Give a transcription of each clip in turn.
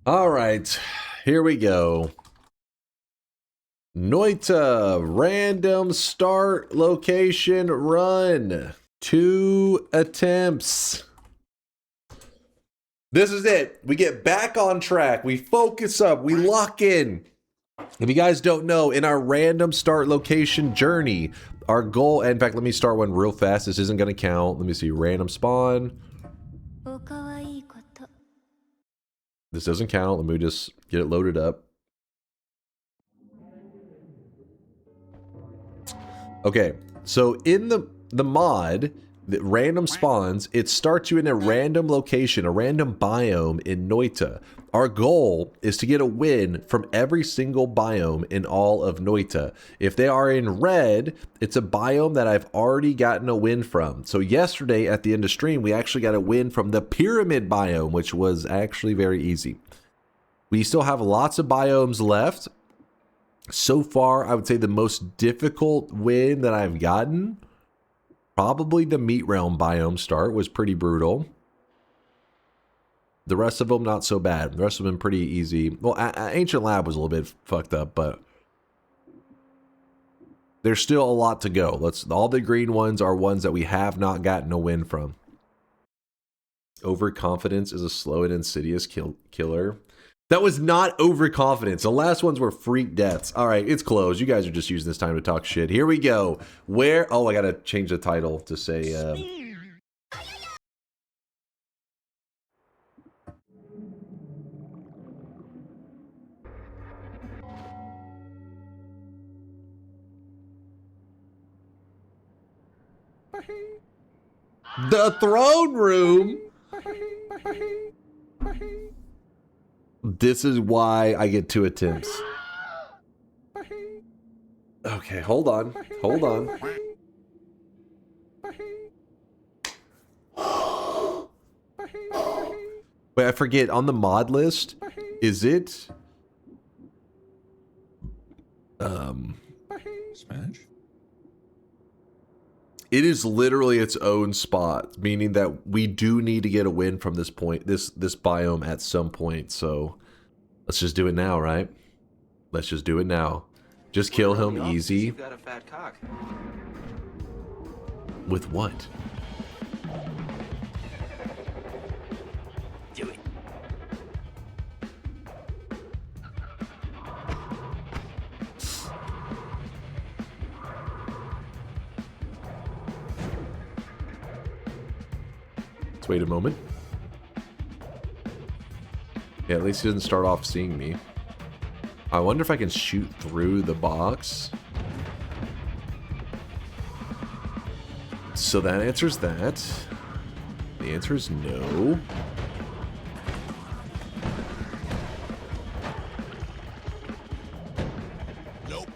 All right, here we go. Noita, random start location run. 2 attempts. This is it. We get back on track. We focus up. We lock in. If you guys don't know, in our random start location journey, our goal, in fact, let me start one real fast. This isn't going to count. Let me see. Random spawn. This doesn't count. Let me just get it loaded up. Okay, so in the mod, the random spawns, it starts you in a random location, a random biome in Noita. Our goal is to get a win from every single biome in all of Noita. If they are in red, it's a biome that I've already gotten a win from. So yesterday at the end of stream, we actually got a win from the pyramid biome, which was actually very easy. We still have lots of biomes left. So far, I would say the most difficult win that I've gotten, probably the Meat Realm biome start, was pretty brutal. The rest of them, not so bad. The rest of them pretty easy. Well, Ancient Lab was a little bit fucked up, but there's still a lot to go. All the green ones are ones that we have not gotten a win from. Overconfidence is a slow and insidious killer. That was not overconfidence. The last ones were freak deaths. All right, it's closed. You guys are just using this time to talk shit. Here we go. Where? Oh, I gotta change the title to say. The throne room. This is why I get 2 attempts. Okay, hold on. Hold on. Wait, I forget. On the mod list, is it... Smash? It is literally its own spot, meaning that we do need to get a win from this point, this biome at some point. So let's just do it now, right? Let's just do it now. Just kill him easy. You've got a fat cock. With what? Do it. Let's wait a moment. Yeah, at least he doesn't start off seeing me. I wonder if I can shoot through the box. So that answers that. The answer is no. Nope.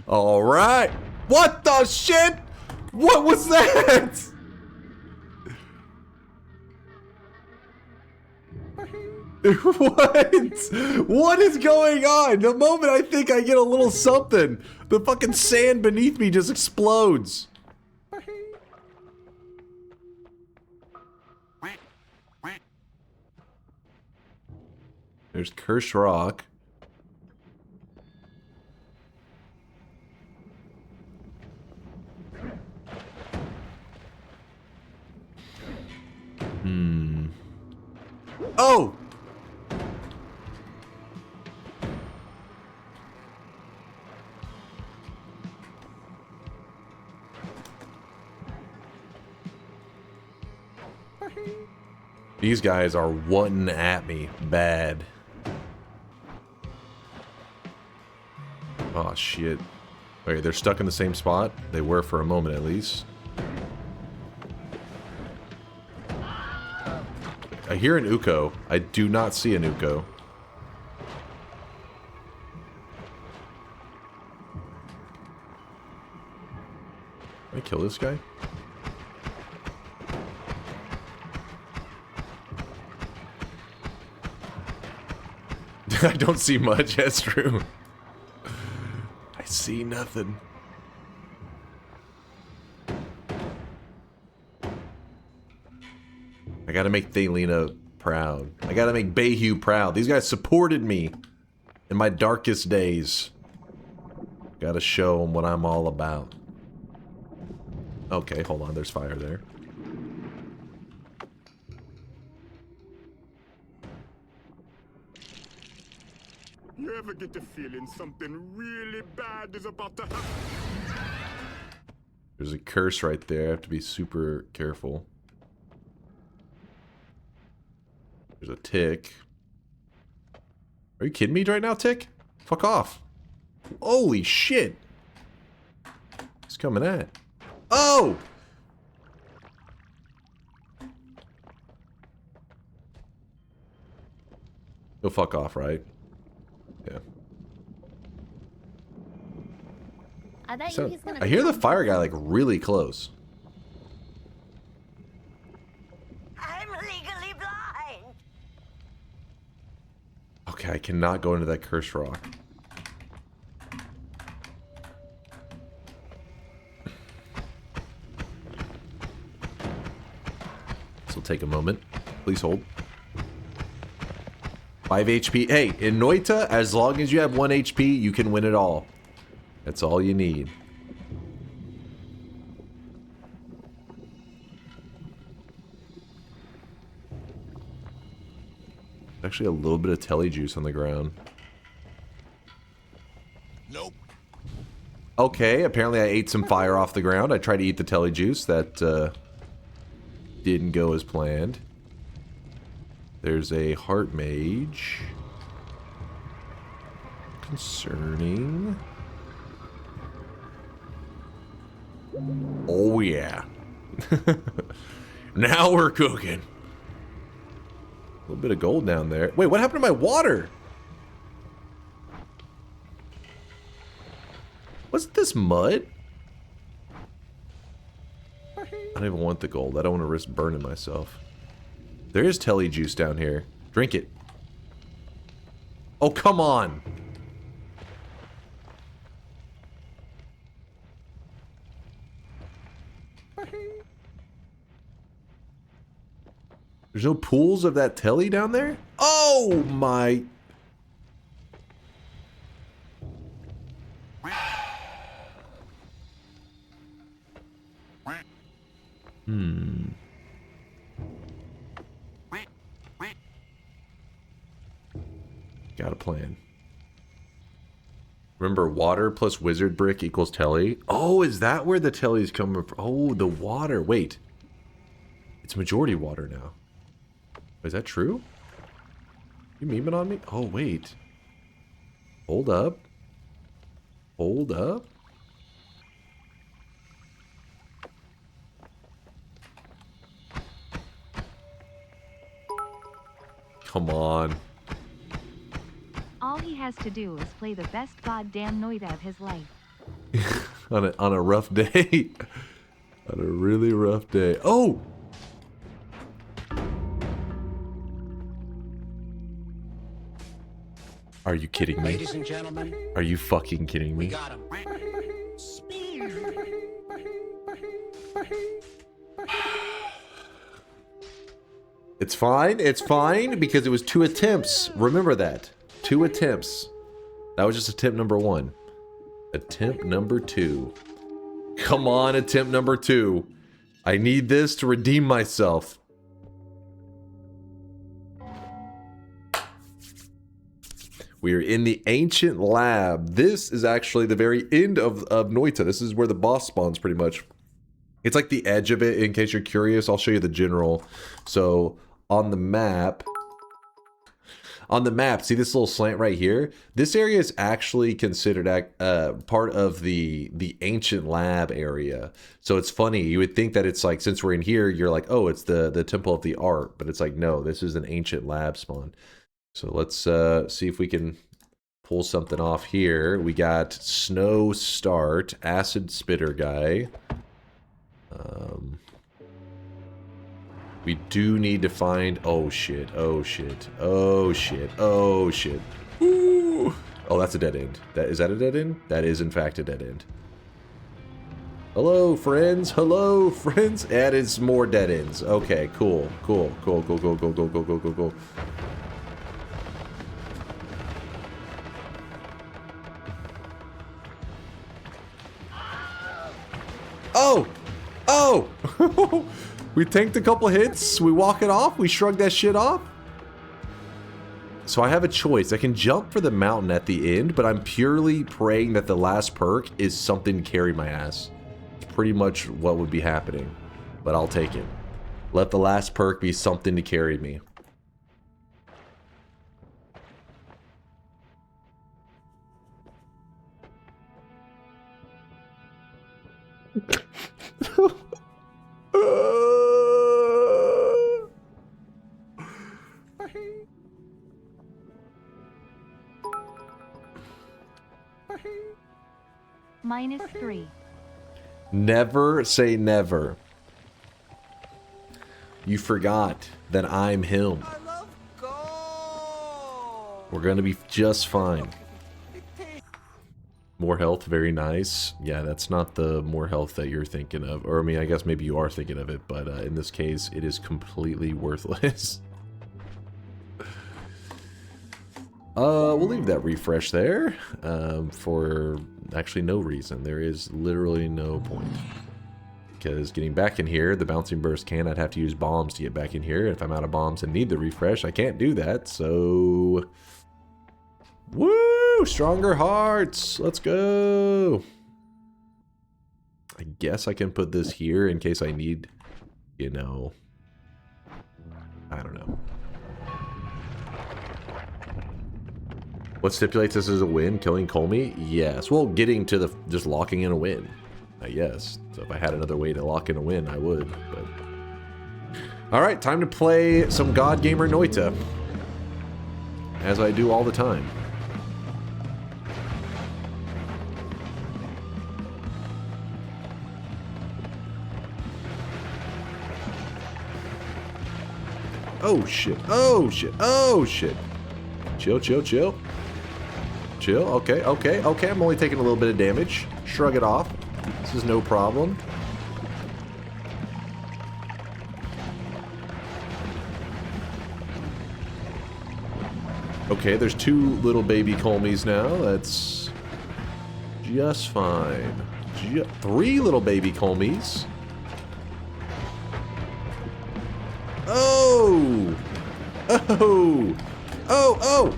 All right. What the shit? What was that? What? What is going on? The moment I think I get a little something, the fucking sand beneath me just explodes. There's Cursed Rock. Oh! These guys are wanting at me bad. Oh shit. Okay, they're stuck in the same spot. They were for a moment at least. I hear an Uko. I do not see an Uko. Can I kill this guy? I don't see much, that's true. I see nothing. I gotta make Thelina proud. I gotta make Bayhu proud. These guys supported me in my darkest days. Gotta show them what I'm all about. Okay, hold on. There's fire there. You ever get the feeling something really bad is about to happen? There's a curse right there. I have to be super careful. There's a tick. Are you kidding me right now, tick? Fuck off. Holy shit. He's coming at. Oh! Go fuck off, right? Yeah. I bet So, you he's gonna I hear the fire guy like really close. I'm legally blind. Okay, I cannot go into that cursed rock. This will take a moment. Please hold. 5 HP. Hey, in Noita, as long as you have 1 HP, you can win it all. That's all you need. Actually, a little bit of telly juice on the ground. Nope. Okay, apparently I ate some fire off the ground. I tried to eat the telly juice. That didn't go as planned. There's a heart mage. Concerning. Oh yeah. Now we're cooking. A little bit of gold down there. Wait, what happened to my water? What's this mud? I don't even want the gold. I don't want to risk burning myself. There is telly juice down here. Drink it. Oh, come on. There's no pools of that telly down there? Oh my. Got a plan. Remember, water plus wizard brick equals telly? Oh, is that where the telly's coming from? Oh, the water. Wait. It's majority water now. Is that true? You memeing on me? Oh, wait. Hold up. Hold up. Come on. All he has to do is play the best goddamn Noita of his life. on a rough day. On a really rough day. Oh! Are you kidding me? Ladies and gentlemen, Are you fucking kidding we me? got him. It's fine, because it was 2 attempts. Remember that. 2 attempts. That was just attempt number 1. Attempt number 2. Come on, attempt number 2. I need this to redeem myself. We are in the ancient lab. This is actually the very end of Noita. This is where the boss spawns pretty much. It's like the edge of it, in case you're curious. I'll show you the general. So on the map, see this little slant right here? This area is actually considered part of the ancient lab area. So it's funny. You would think that it's like, since we're in here, you're like, oh, it's the temple of the art. But it's like, no, this is an ancient lab spawn. So let's see if we can pull something off here. We got Snow Start, Acid Spitter guy. We do need to find... Oh shit, oh shit, oh shit, oh shit. Ooh. Oh, that's a dead end. Is that a dead end? That is in fact a dead end. Hello, friends. Hello, friends. And it's more dead ends. Okay, cool. Cool. Cool, cool, cool, cool, cool, cool, cool, cool, cool. Oh! Oh! We tanked a couple hits. We walk it off. We shrug that shit off. So I have a choice. I can jump for the mountain at the end, but I'm purely praying that the last perk is something to carry my ass. It's pretty much what would be happening, but I'll take it. Let the last perk be something to carry me. -3. Never say never. You forgot that I'm him. We're gonna be just fine. More health, very nice. Yeah, that's not the more health that you're thinking of. Or, I mean, I guess maybe you are thinking of it, but in this case, it is completely worthless. We'll leave that refresh there for actually no reason. There is literally no point. Because getting back in here, the bouncing burst can. I'd have to use bombs to get back in here. If I'm out of bombs and need the refresh, I can't do that. So, woo! Stronger hearts! Let's go! I guess I can put this here in case I need, you know, I don't know. What stipulates this as a win? Killing Colmy? Yes. Well, getting to the, just locking in a win. Yes. So if I had another way to lock in a win, I would. But alright, time to play some God Gamer Noita. As I do all the time. Oh shit. Oh shit. Oh shit. Chill, chill, chill. Chill. Okay, okay, okay. I'm only taking a little bit of damage. Shrug it off. This is no problem. Okay, there's two little baby Colmies now. That's just fine. Three little baby Colmies. Oh! Oh! Oh! Oh!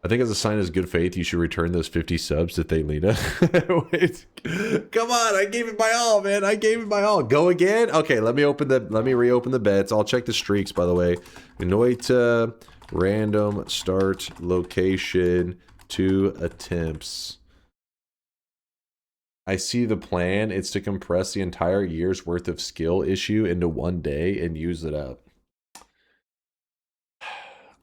I think as a sign of good faith, you should return those 50 subs to Thelina. Wait, come on! I gave it my all, man. I gave it my all. Go again? Okay, let me reopen the bets. I'll check the streaks, by the way. Noita, random start location, 2 attempts. I see the plan. It's to compress the entire year's worth of skill issue into one day and use it up.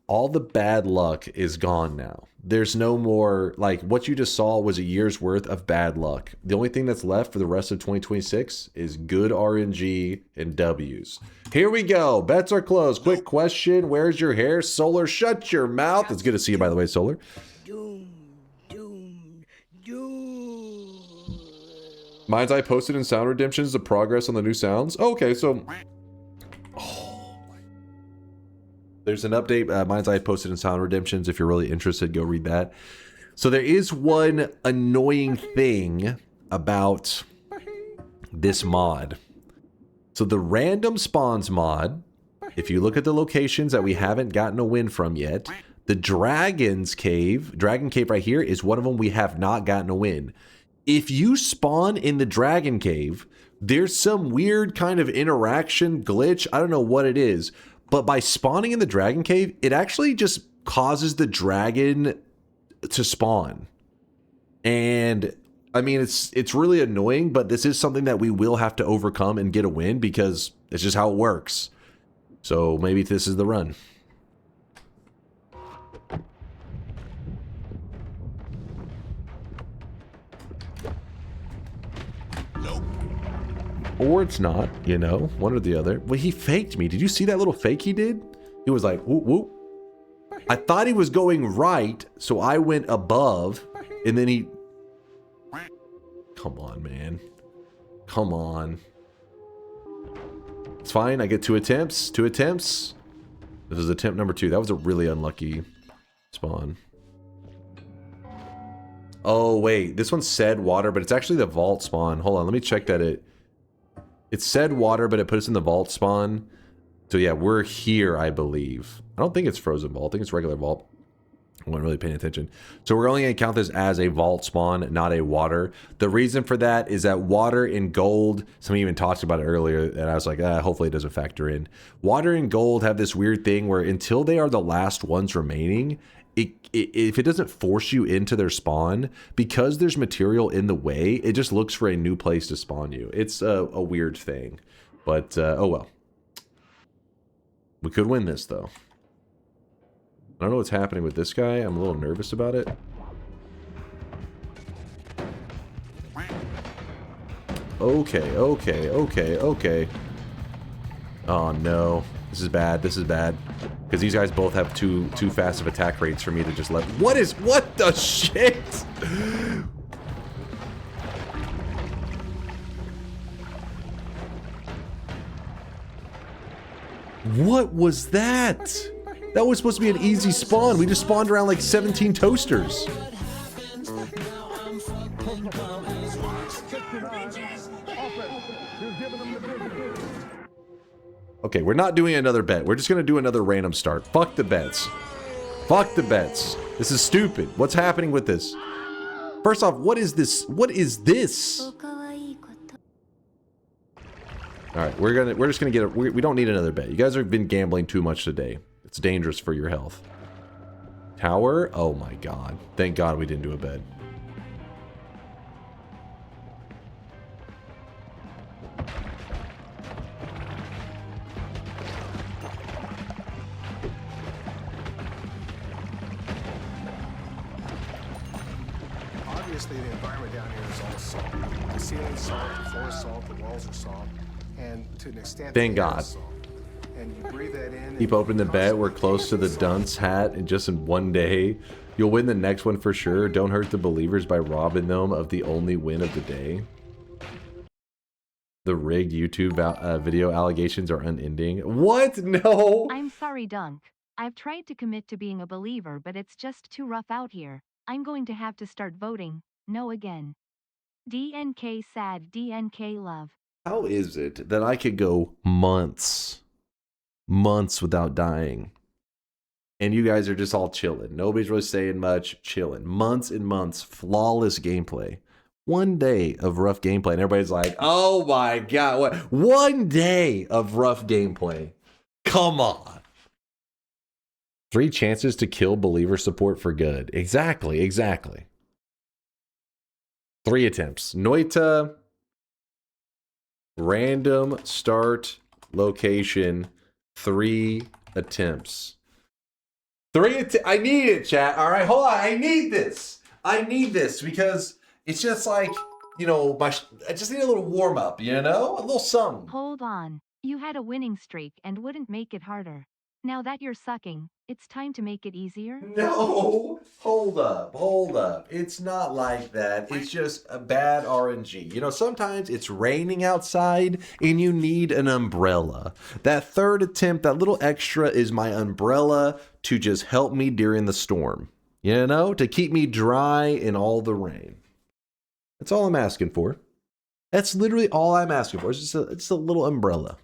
All the bad luck is gone now. There's no more, like, what you just saw was a year's worth of bad luck. The only thing that's left for the rest of 2026 is good RNG and W's. Here we go. Bets are closed. Quick question. Where's your hair? Solar, shut your mouth. It's good to see you, by the way, Solar. Mind's Eye posted in Sound Redemptions the progress on the new sounds. Oh, okay, so... There's an update. Mind's Eye posted in Sound Redemptions. If you're really interested, go read that. So there is one annoying thing about this mod. So the random spawns mod, if you look at the locations that we haven't gotten a win from yet, the Dragon Cave right here is one of them we have not gotten a win. If you spawn in the Dragon Cave, there's some weird kind of interaction glitch. I don't know what it is. But by spawning in the Dragon Cave, it actually just causes the dragon to spawn. And I mean, it's really annoying, but this is something that we will have to overcome and get a win because It's just how it works. So maybe this is the run. Or it's not, you know, one or the other. Well, he faked me. Did you see that little fake he did? He was like, whoop, whoop. I thought he was going right, so I went above, and then he... Come on, man. Come on. It's fine. I get 2 attempts. 2 attempts. This is attempt number 2. That was a really unlucky spawn. Oh, wait. This one said water, but it's actually the vault spawn. Hold on. Let me check that it said water, but it put us in the vault spawn. So yeah, we're here, I believe. I don't think it's frozen vault. I think it's regular vault. I wasn't really paying attention. So we're only going to count this as a vault spawn, not a water. The reason for that is that water and gold, somebody even talked about it earlier, and I was like, hopefully it doesn't factor in. Water and gold have this weird thing where until they are the last ones remaining, if it doesn't force you into their spawn, because there's material in the way, it just looks for a new place to spawn you. It's a weird thing. But, oh well. We could win this, though. I don't know what's happening with this guy. I'm a little nervous about it. Okay, okay, okay, okay. Oh, no. This is bad. This is bad. Because these guys both have too fast of attack rates for me to just let... What the shit? What was that? That was supposed to be an easy spawn. We just spawned around like 17 toasters. Okay, we're not doing another bet. We're just going to do another random start. Fuck the bets. Fuck the bets. This is stupid. What's happening with this? First off, what is this? What is this? All right, we're just gonna we don't need another bet. You guys have been gambling too much today. It's dangerous for your health. Tower? Oh my god. Thank god we didn't do a bet. Obviously, the environment down here is all salt. The ceiling's salt, the floor is salt, the walls are salt, and to an extent, thank god. And you breathe that in. Keep open the bet. We're close to the dunce hat, and just in one day, you'll win the next one for sure. Don't hurt the believers by robbing them of the only win of the day. The rigged YouTube video allegations are unending. What? No. I'm sorry, Dunk. I've tried to commit to being a believer, but it's just too rough out here. I'm going to have to start voting no again. DNK sad, DNK love. How is it that I could go months without dying, and you guys are just all chilling? Nobody's really saying much, chilling. Months and months, flawless gameplay. One day of rough gameplay, and everybody's like, oh my god, what? One day of rough gameplay. Come on. 3 chances to kill believer support for good. Exactly, exactly. 3 attempts. Noita, random start location, 3 attempts. I need it, chat. All right, hold on. I need this. I need this because it's just like, you know, I just need a little warm up, you know? A little something. Hold on. You had a winning streak and wouldn't make it harder. Now that you're sucking, it's time to make it easier? No, hold up. It's not like that. It's just a bad RNG. You know, sometimes it's raining outside and you need an umbrella. That 3rd attempt, that little extra is my umbrella to just help me during the storm. You know, to keep me dry in all the rain. That's all I'm asking for. That's literally all I'm asking for. It's just a little umbrella.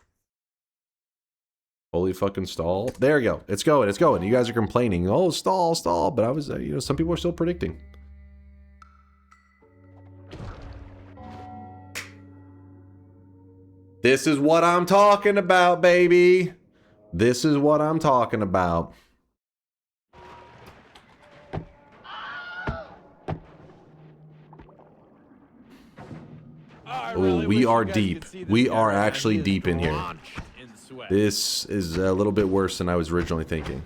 Holy fucking stall. There we go. It's going. It's going. You guys are complaining. Oh, stall, stall. But I was, you know, some people are still predicting. This is what I'm talking about, baby. This is what I'm talking about. Oh, we are deep. We are actually deep in here. This is a little bit worse than I was originally thinking.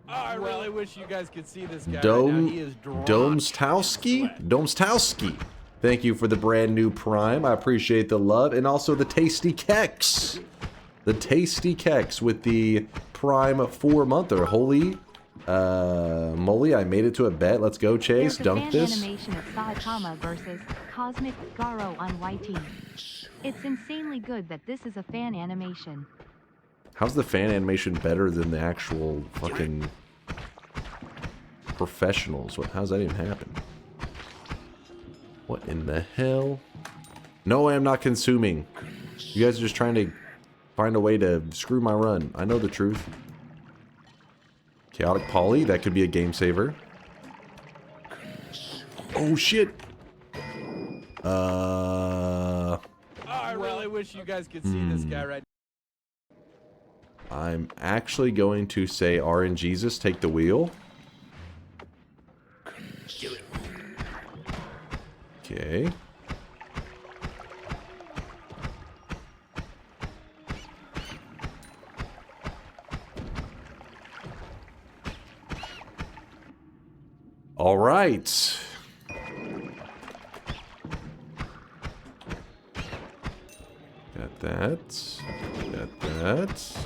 I really wish you guys could see this guy right now. He is Domstowski. Thank you for the brand new Prime. I appreciate the love. And also the Tasty Kex. The Tasty Kex with the Prime 4-monther. Holy moly, I made it to a bet. Let's go, Chase. There's a Dunk fan this. animation of Saitama versus Cosmic Garo on YT. It's insanely good that this is a fan animation. How's the fan animation better than the actual fucking professionals? How's that even happen? What in the hell? No, I am not consuming. You guys are just trying to find a way to screw my run. I know the truth. Chaotic Poly, that could be a game saver. Oh shit. I really wish you guys could see this guy right now. I'm actually going to say RNGesus, take the wheel. Okay. All right. Got that. Got that.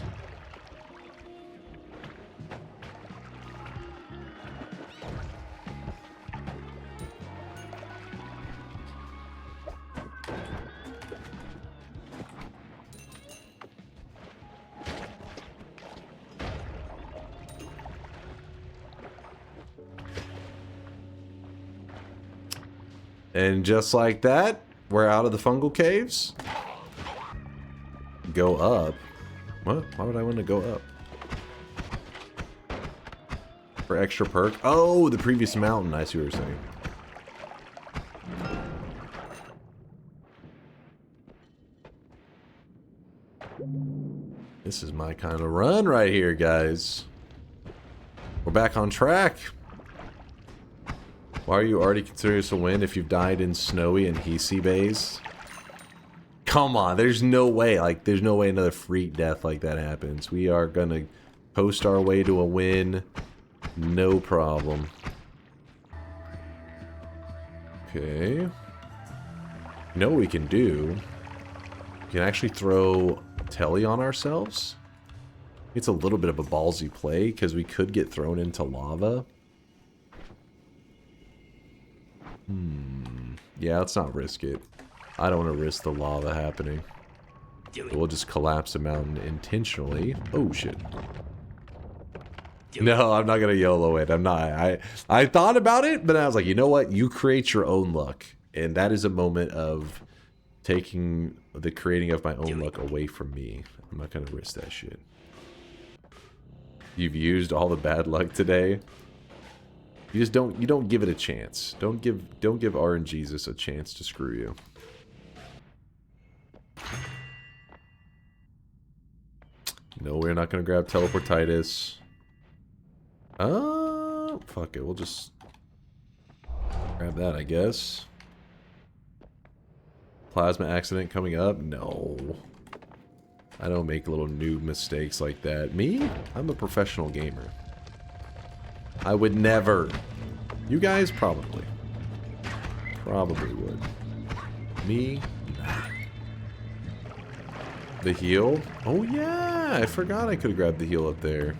And just like that, we're out of the fungal caves. Go up. What? Why would I want to go up? For extra perk? Oh, the previous mountain. I see what you're saying. This is my kind of run right here, guys. We're back on track. Why are you already considering this a win if you've died in Snowy and Hisi bays? Come on, there's no way. Like, there's no way another freak death like that happens. We are gonna coast our way to a win. No problem. Okay. You know what we can do? We can actually throw Telly on ourselves. It's a little bit of a ballsy play because we could get thrown into lava. Yeah, let's not risk it. I don't want to risk the lava happening. We'll just collapse the mountain intentionally. Oh, shit. No, I'm not going to YOLO it. I'm not. I thought about it, but I was like, you know what? You create your own luck. And that is a moment of taking the creating of my own luck away from me. I'm not going to risk that shit. You've used all the bad luck today. You just don't give it a chance. Don't give RNGesus a chance to screw you. No, we're not gonna grab Teleportitis. Fuck it, we'll just grab that, I guess. Plasma accident coming up? No. I don't make little noob mistakes like that. Me? I'm a professional gamer. I would never. You guys probably. Probably would. Me? Nah. The heal? Oh yeah! I forgot I could have grabbed the heal up there.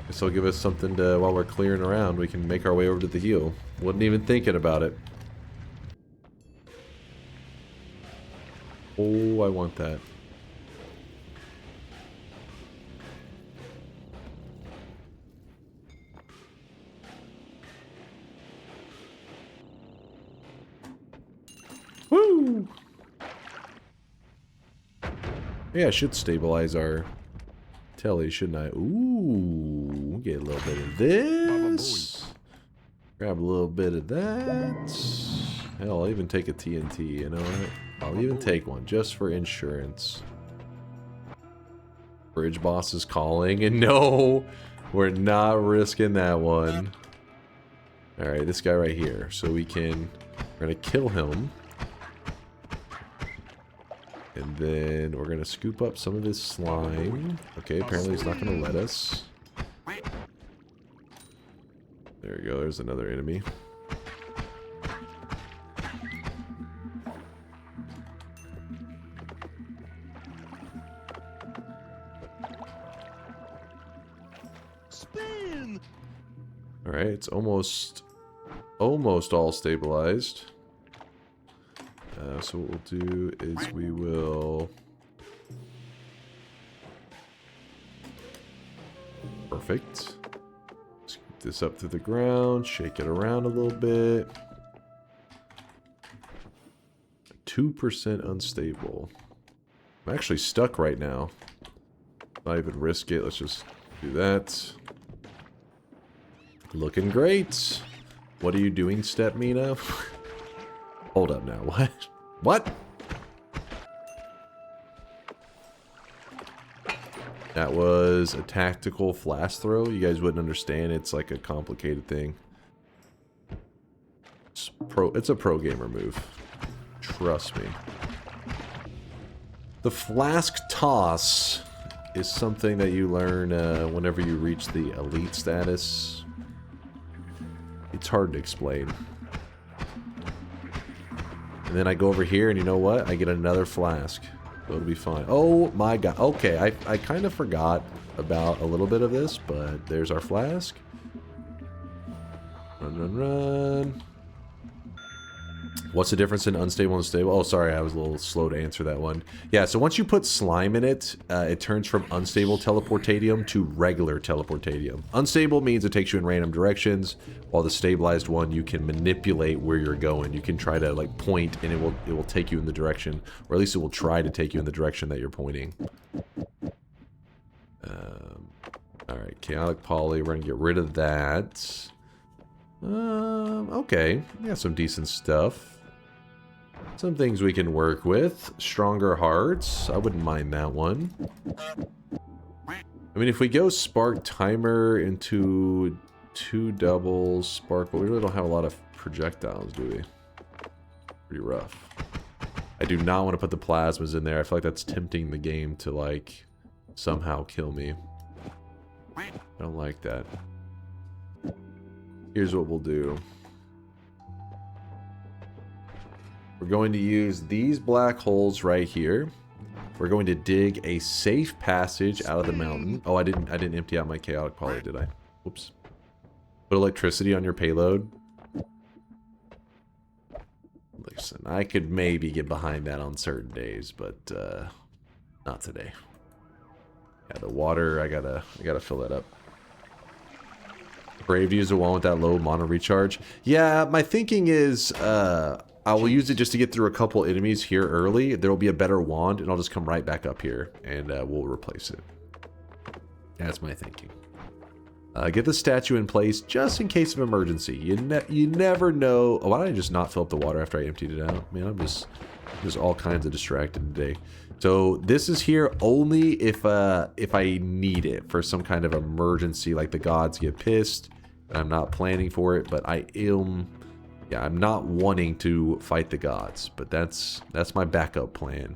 Guess I'll give us something to, while we're clearing around, we can make our way over to the heal. Wasn't even thinking about it. Oh, I want that. Woo! Yeah, I should stabilize our telly, shouldn't I? Ooh, get a little bit of this. Grab a little bit of that. Hell, I'll even take a TNT, you know what? I'll even take one, just for insurance. Bridge boss is calling, and no, we're not risking that one. Alright, this guy right here. So we're gonna kill him. And then we're gonna scoop up some of his slime. Okay, apparently he's not gonna let us. There we go, there's another enemy. Alright, it's almost all stabilized. So what we'll do is we will... Perfect. Scoop this up to the ground, shake it around a little bit. 2% unstable. I'm actually stuck right now. Not even risk it, let's just do that. Looking great. What are you doing, Step Mina? Hold up now. What? What? That was a tactical flash throw. You guys wouldn't understand. It's like a complicated thing. It's a pro gamer move. Trust me. The flask toss is something that you learn whenever you reach the elite status. It's hard to explain. And then I go over here and you know what? I get another flask. So it'll be fine. Oh my god. Okay, I kind of forgot about a little bit of this, but there's our flask. Run, run, run. What's the difference in unstable and stable? Oh, sorry, I was a little slow to answer that one. Yeah, so once you put slime in it, it turns from unstable teleportadium to regular teleportadium. Unstable means it takes you in random directions, while the stabilized one, you can manipulate where you're going. You can try to like point, and it will take you in the direction, or at least it will try to take you in the direction that you're pointing. All right, chaotic poly. We're gonna get rid of that. Okay, we got some decent stuff. Some things we can work with. Stronger hearts. I wouldn't mind that one. I mean, if we go spark timer into 2 doubles, spark, but we really don't have a lot of projectiles, do we? Pretty rough. I do not want to put the plasmas in there. I feel like that's tempting the game to, like, somehow kill me. I don't like that. Here's what we'll do. We're going to use these black holes right here. We're going to dig a safe passage out of the mountain. Oh, I didn't empty out my chaotic poly, did I? Whoops. Put electricity on your payload. Listen, I could maybe get behind that on certain days, but not today. Yeah, the water, I gotta fill that up. Brave to use the one with that low mono recharge. Yeah, my thinking is I will use it just to get through a couple enemies here early. There will be a better wand, and I'll just come right back up here, and we'll replace it. That's my thinking. Get the statue in place just in case of emergency. You never know. Oh, why did I just not fill up the water after I emptied it out? Man, I'm just all kinds of distracted today. So this is here only if I need it for some kind of emergency, like the gods get pissed. And I'm not planning for it, but I'm not wanting to fight the gods, but that's my backup plan.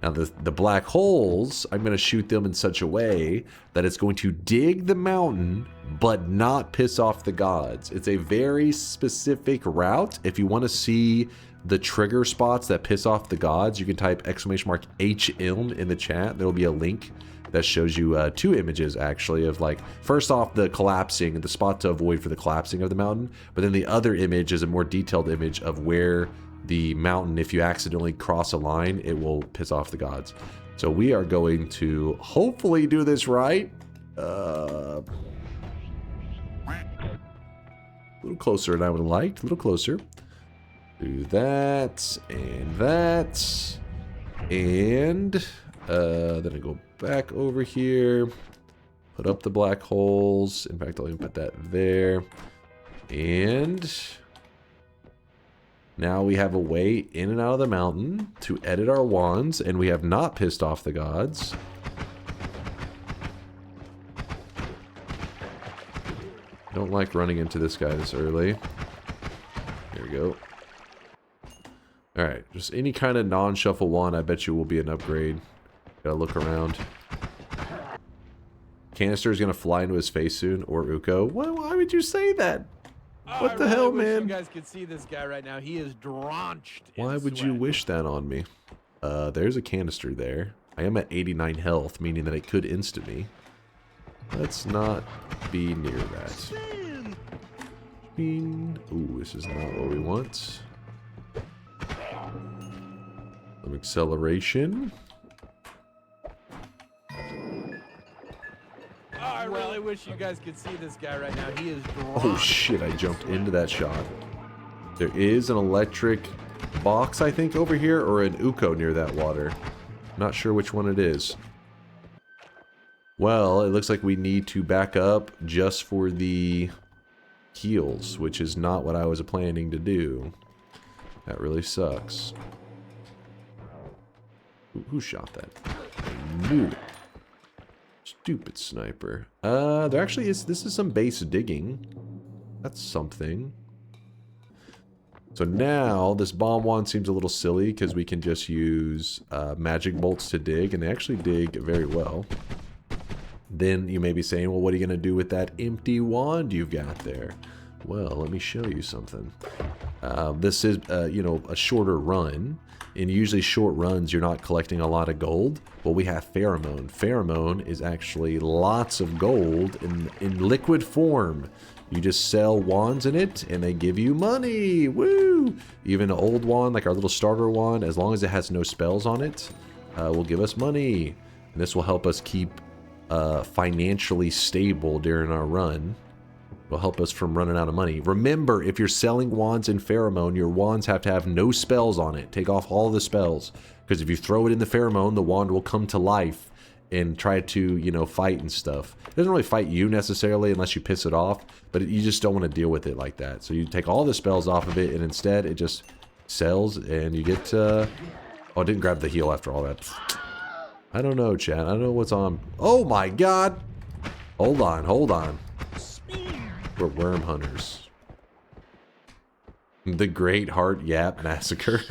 Now the black holes, I'm going to shoot them in such a way that it's going to dig the mountain, but not piss off the gods. It's a very specific route. If you want to see the trigger spots that piss off the gods, you can type !HILM in the chat. There'll be a link that shows you 2 images actually of, like, first off the collapsing, the spot to avoid for the collapsing of the mountain, but then the other image is a more detailed image of where the mountain, if you accidentally cross a line, it will piss off the gods. So we are going to hopefully do this right. A little closer than I would have liked, a little closer. Do that, and that, and then I go back over here, put up the black holes. In fact, I'll even put that there. And now we have a way in and out of the mountain to edit our wands, and we have not pissed off the gods. Don't like running into this guy this early. There we go. Alright, just any kind of non-shuffle wand I bet you will be an upgrade. Gotta look around. Canister is gonna fly into his face soon, or Uko. Why would you say that? What the hell, wish man? You guys could see this guy right now. He is drenched in Why would you sweat. wish that on me? There's a canister there. I am at 89 health, meaning that it could insta me. Let's not be near that. Ooh, this is not what we want. Some acceleration. I really wish you guys could see this guy right now. He is drenched. Oh shit, I jumped into that shot. There is an electric box, I think, over here, or an Uko near that water. Not sure which one it is. Well, it looks like we need to back up just for the heals, which is not what I was planning to do. That really sucks. Who shot that? I knew it. Stupid sniper. There actually is, this is some base digging. That's something. So now, this bomb wand seems a little silly because we can just use magic bolts to dig, and they actually dig very well. Then you may be saying, well, what are you going to do with that empty wand you've got there? Well, let me show you something. This is, you know, a shorter run. In usually short runs, you're not collecting a lot of gold. Well, we have pheromone. Pheromone is actually lots of gold in liquid form. You just sell wands in it, and they give you money. Woo! Even an old wand, like our little starter wand, as long as it has no spells on it, will give us money. And this will help us keep financially stable during our run. Will help us from running out of money. Remember, if you're selling wands in pheromone, your wands have to have no spells on it. Take off all the spells. Because if you throw it in the pheromone, the wand will come to life and try to, you know, fight and stuff. It doesn't really fight you necessarily unless you piss it off, but you just don't want to deal with it like that. So you take all the spells off of it, and instead it just sells, and you get, oh, I didn't grab the heal after all that. I don't know, chat. I don't know what's on. Oh my god! Hold on, hold on. We're worm hunters. The Great Heart Yap Massacre.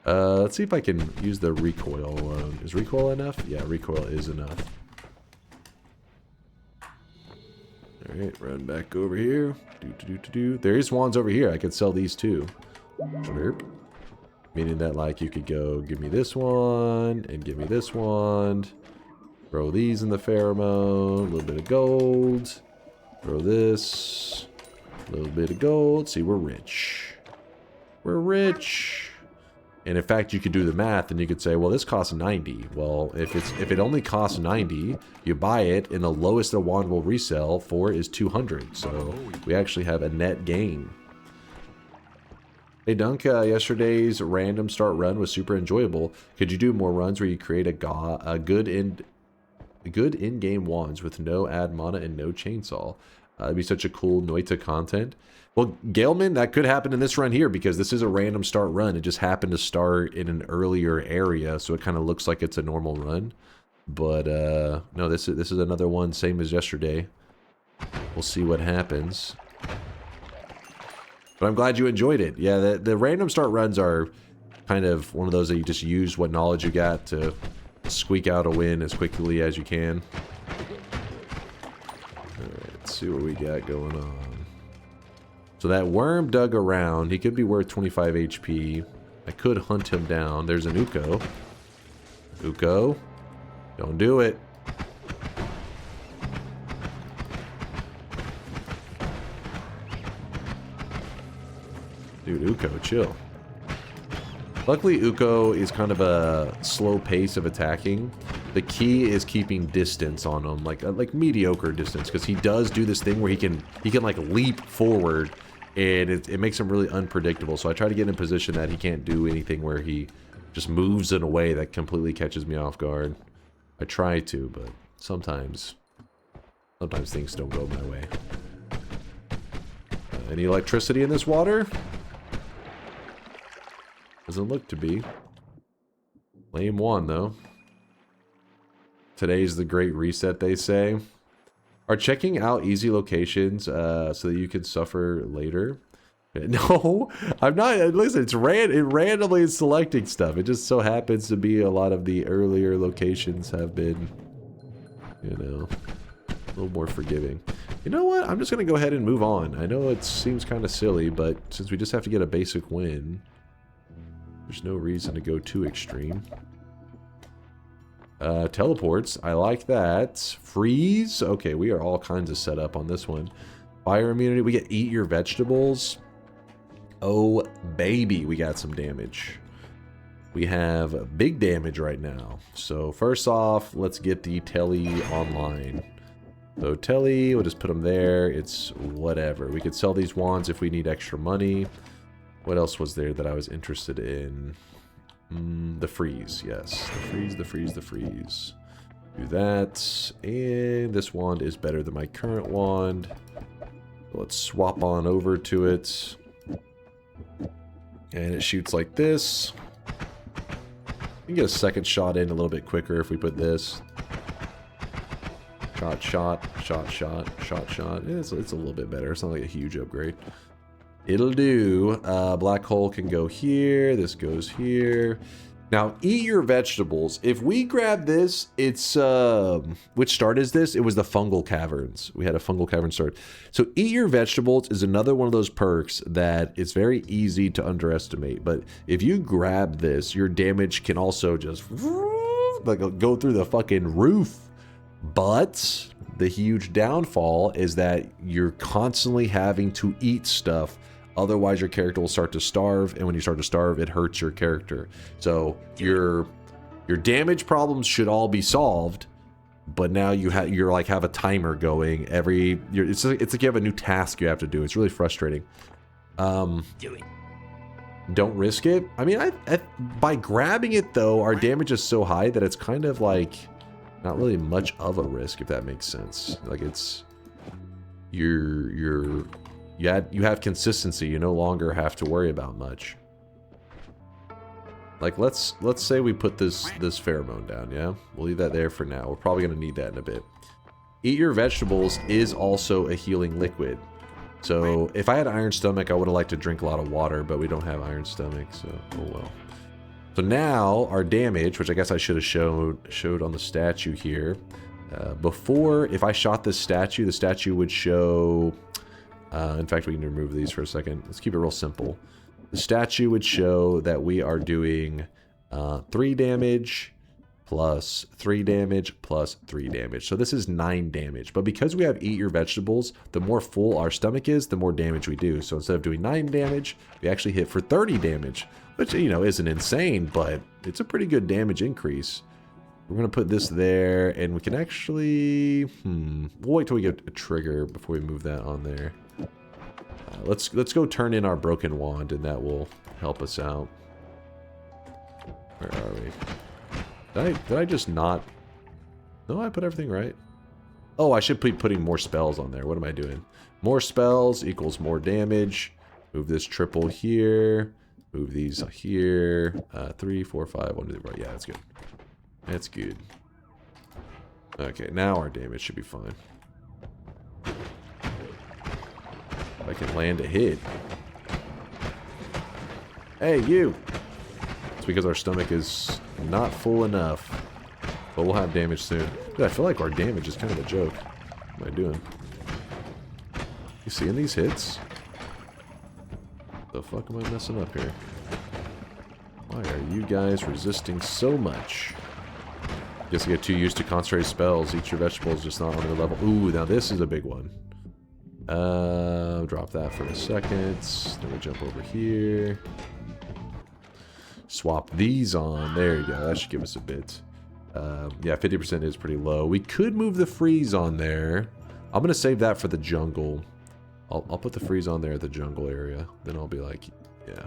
Let's see if I can use the recoil. Is recoil enough? Yeah, recoil is enough. Alright, run back over here. There is wands over here. I could sell these too. Meaning that, like, you could go, give me this one, and give me this wand. Throw these in the pheromone. A little bit of gold. Throw this. A little bit of gold. See, we're rich. We're rich. And in fact, you could do the math and you could say, well, this costs 90. Well, if it only costs 90, you buy it, and the lowest the wand will resell for is 200. So we actually have a net gain. Hey Dunk, yesterday's random start run was super enjoyable. Could you do more runs where you create a good in-game wands with no ad mana and no chainsaw? It'd be such a cool Noita content. Well, Galeman, that could happen in this run here because this is a random start run. It just happened to start in an earlier area, so it kind of looks like it's a normal run. But no, this is another one, same as yesterday. We'll see what happens. But I'm glad you enjoyed it. Yeah, the random start runs are kind of one of those that you just use what knowledge you got to squeak out a win as quickly as you can. Alright, let's see what we got going on. So that worm dug around. He could be worth 25 HP. I could hunt him down. There's an Uko. Uko, don't do it. Dude, Uko, chill. Luckily, Uko is kind of a slow pace of attacking. The key is keeping distance on him, like mediocre distance, because he does do this thing where he can like leap forward, and it makes him really unpredictable. So I try to get in position that he can't do anything where he just moves in a way that completely catches me off guard. I try to, but sometimes things don't go my way. Any electricity in this water? Doesn't look to be. Lame one, though. Today's the great reset, they say. Are checking out easy locations so that you can suffer later? No, I'm not. Listen, it randomly is selecting stuff. It just so happens to be a lot of the earlier locations have been, you know, a little more forgiving. You know what? I'm just going to go ahead and move on. I know it seems kind of silly, but since we just have to get a basic win, there's no reason to go too extreme. Teleports. I like that. Freeze. Okay, we are all kinds of set up on this one. Fire immunity. We get eat your vegetables. Oh, baby, we got some damage. We have big damage right now. So first off, let's get the telly online. So telly, we'll just put them there. It's whatever. We could sell these wands if we need extra money. What else was there that I was interested in? The freeze, yes. The freeze. Do that. And this wand is better than my current wand. Let's swap on over to it. And it shoots like this. We can get a second shot in a little bit quicker if we put this. Shot. It's a little bit better. It's not like a huge upgrade. It'll do. Black hole can go here. This goes here. Now, eat your vegetables. If we grab this, it's, which start is this? It was the fungal caverns. We had a fungal cavern start. So eat your vegetables is another one of those perks that it's very easy to underestimate. But if you grab this, your damage can also just like go through the fucking roof. But the huge downfall is that you're constantly having to eat stuff. Otherwise, your character will start to starve, and when you start to starve, it hurts your character. So your damage problems should all be solved, but now you're like have a timer going every. It's like you have a new task you have to do. It's really frustrating. Do it. Don't risk it. I mean, by grabbing it though, our damage is so high that it's kind of like not really much of a risk, if that makes sense. Like it's you have consistency. You no longer have to worry about much. Like let's say we put this pheromone down, yeah? We'll leave that there for now. We're probably gonna need that in a bit. Eat your vegetables is also a healing liquid. So if I had iron stomach, I would have liked to drink a lot of water, but we don't have iron stomach, so oh well. So now our damage, which I guess I should have showed on the statue here. Before, if I shot this statue, the statue would show. In fact, we can remove these for a second. Let's keep it real simple. The statue would show that we are doing 3 damage plus 3 damage plus 3 damage. So this is 9 damage. But because we have eat your vegetables, the more full our stomach is, the more damage we do. So instead of doing 9 damage, we actually hit for 30 damage. Which, you know, isn't insane, but it's a pretty good damage increase. We're going to put this there, and we can actually... We'll wait till we get a trigger before we move that on there. Let's go turn in our broken wand, and that will help us out. Where are we? Did I just not... No, I put everything right. Oh, I should be putting more spells on there. What am I doing? More spells equals more damage. Move this triple here. Move these here. 3, 4, 5, 1, 2, 3, 4. Yeah, that's good. That's good. Okay, now our damage should be fine. I can land a hit. Hey, you! It's because our stomach is not full enough. But we'll have damage soon. Dude, I feel like our damage is kind of a joke. What am I doing? You seeing these hits? The fuck am I messing up here? Why are you guys resisting so much? Guess you get too used to concentrated spells. Eat your vegetables, just not on their level. Ooh, now this is a big one. Drop that for a second. Then we jump over here. Swap these on. There you go. That should give us a bit. Yeah, 50% is pretty low. We could move the freeze on there. I'm going to save that for the jungle. I'll put the freeze on there at the jungle area. Then I'll be like, yeah,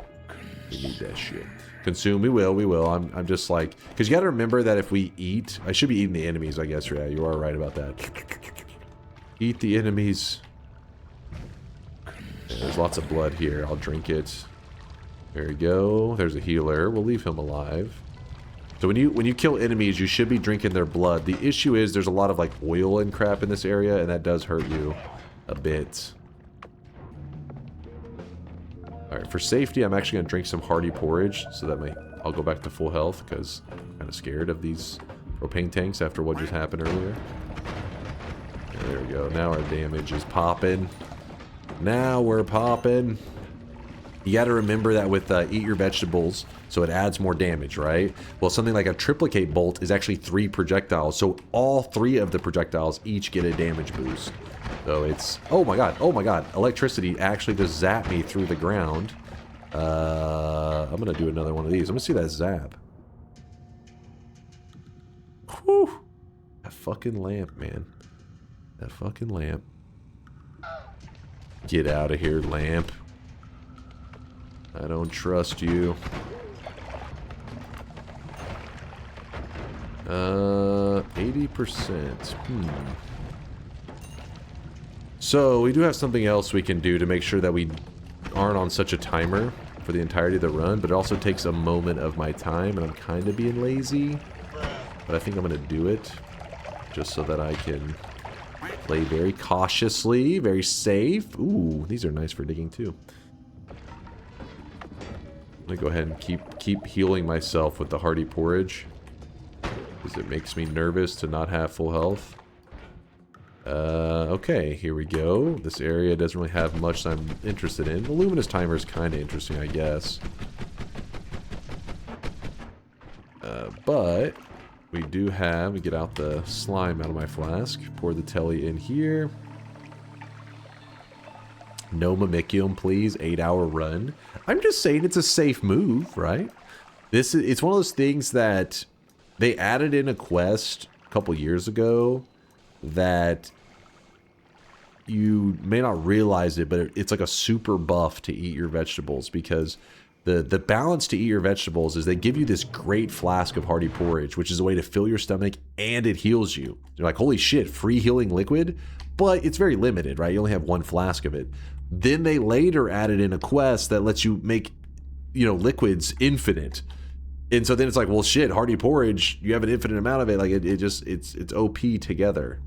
we need that shit. Consume, we will. I'm just like, because you got to remember that if we eat, I should be eating the enemies, I guess. Yeah, you are right about that. Eat the enemies. Yeah, there's lots of blood here. I'll drink it. There we go. There's a healer. We'll leave him alive. So when you kill enemies, you should be drinking their blood. The issue is there's a lot of like oil and crap in this area, and that does hurt you a bit. Alright, for safety, I'm actually going to drink some hearty porridge so that I'll go back to full health because I'm kind of scared of these propane tanks after what just happened earlier. And there we go. Now our damage is popping. Now we're popping. You got to remember that with eat your vegetables, so it adds more damage, right? Well, something like a triplicate bolt is actually 3 projectiles, so all 3 of the projectiles each get a damage boost. So it's... oh my god, electricity actually just zapped me through the ground. I'm gonna do another one of these. I'm gonna see that zap. Whew. That fucking lamp, man. That fucking lamp. Get out of here, lamp. I don't trust you. 80%. So, we do have something else we can do to make sure that we aren't on such a timer for the entirety of the run, but it also takes a moment of my time, and I'm kind of being lazy. But I think I'm going to do it, just so that I can play very cautiously, very safe. Ooh, these are nice for digging, too. I'm going to go ahead and keep healing myself with the hearty porridge, because it makes me nervous to not have full health. Okay, here we go. This area doesn't really have much I'm interested in. The luminous timer is kind of interesting, I guess. But we do have... get out the slime out of my flask. Pour the telly in here. No Mimicium, please. 8-hour run. I'm just saying it's a safe move, right? It's one of those things that they added in a quest a couple years ago that you may not realize it, but it's like a super buff to eat your vegetables, because the balance to eat your vegetables is they give you this great flask of hearty porridge, which is a way to fill your stomach and it heals you. You're like, holy shit, free healing liquid? But it's very limited, right? You only have 1 flask of it. Then they later added in a quest that lets you make, you know, liquids infinite. And so then it's like, well, shit, hearty porridge, you have an infinite amount of it. Like, it's OP together.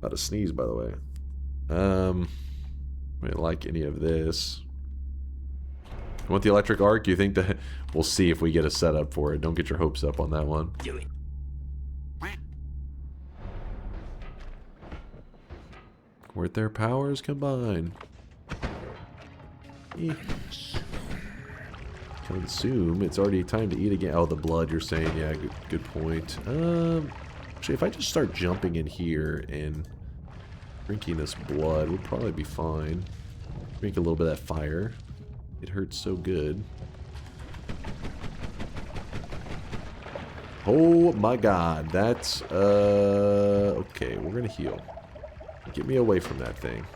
About to sneeze, by the way. I don't like any of this. You want the electric arc? You think that... we'll see if we get a setup for it. Don't get your hopes up on that one. Do it. Where'd their powers combine? Consume. It's already time to eat again. Oh, the blood, you're saying. Yeah, good point. Actually, if I just start jumping in here and drinking this blood, we'll probably be fine. Drink a little bit of that fire. It hurts so good. Oh my god, that's... okay, we're gonna heal. Get me away from that thing.